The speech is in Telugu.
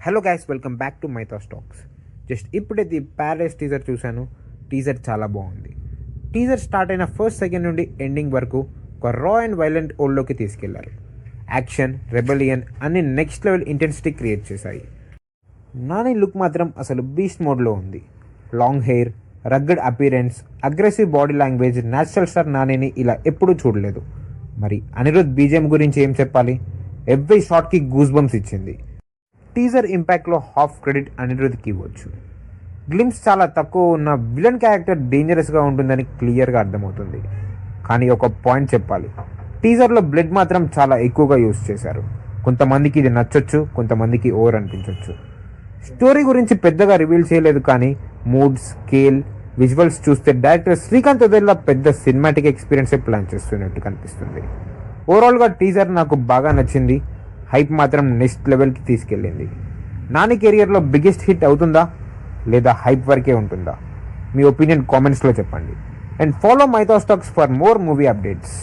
Hello guys, welcome back to Mythos Talks. Just ఇప్పుడే ది ప్యారడైజ్ టీజర్ చూశాను. టీజర్ చాలా బాగుంది. టీజర్ స్టార్ట్ అయిన ఫస్ట్ సెకండ్ నుండి ఎండింగ్ వరకు ఒక రా అండ్ వైలెంట్ ఓల్డ్లోకి తీసుకెళ్లారు. యాక్షన్, రెబెలియన్ అన్ని నెక్స్ట్ లెవెల్ ఇంటెన్సిటీ క్రియేట్ చేశాయి. నాని లుక్ మాత్రం అసలు బీస్ట్ మోడ్లో ఉంది. Long hair, rugged appearance, aggressive body language, natural star నానిని ఇలా ఎప్పుడూ చూడలేదు. మరి అనిరుద్ బీజిఎం గురించి ఏం చెప్పాలి? ఎవ్రీ షాట్కి గూస్ బంప్స్ ఇచ్చింది. టీజర్ ఇంపాక్ట్లో హాఫ్ క్రెడిట్ అనిరుద్కి ఇవ్వచ్చు. గ్లిమ్స్ చాలా తక్కువ ఉన్న విలన్ క్యారెక్టర్ డేంజరస్గా ఉంటుందని క్లియర్గా అర్థమవుతుంది. కానీ ఒక పాయింట్ చెప్పాలి, టీజర్లో బ్లడ్ మాత్రం చాలా ఎక్కువగా యూజ్ చేశారు. కొంతమందికి ఇది నచ్చొచ్చు, కొంతమందికి ఓవర్ అనిపించవచ్చు. స్టోరీ గురించి పెద్దగా రివీల్ చేయలేదు, కానీ మూడ్, స్కేల్, విజువల్స్ చూస్తే డైరెక్టర్ శ్రీకాంత్ వదేలా పెద్ద సినిమాటిక్ ఎక్స్పీరియన్సే ప్లాన్ చేస్తున్నట్టు కనిపిస్తుంది. ఓవరాల్గా టీజర్ నాకు బాగా నచ్చింది. హైప్ మాత్రం నెక్స్ట్ లెవెల్కి తీసుకెళ్ళింది. నాని కెరియర్లో బిగ్గెస్ట్ హిట్ అవుతుందా లేదా హైప్ వరకే ఉంటుందా? మీ ఒపీనియన్ కామెంట్స్లో చెప్పండి. And follow Mythos Talks for more movie updates.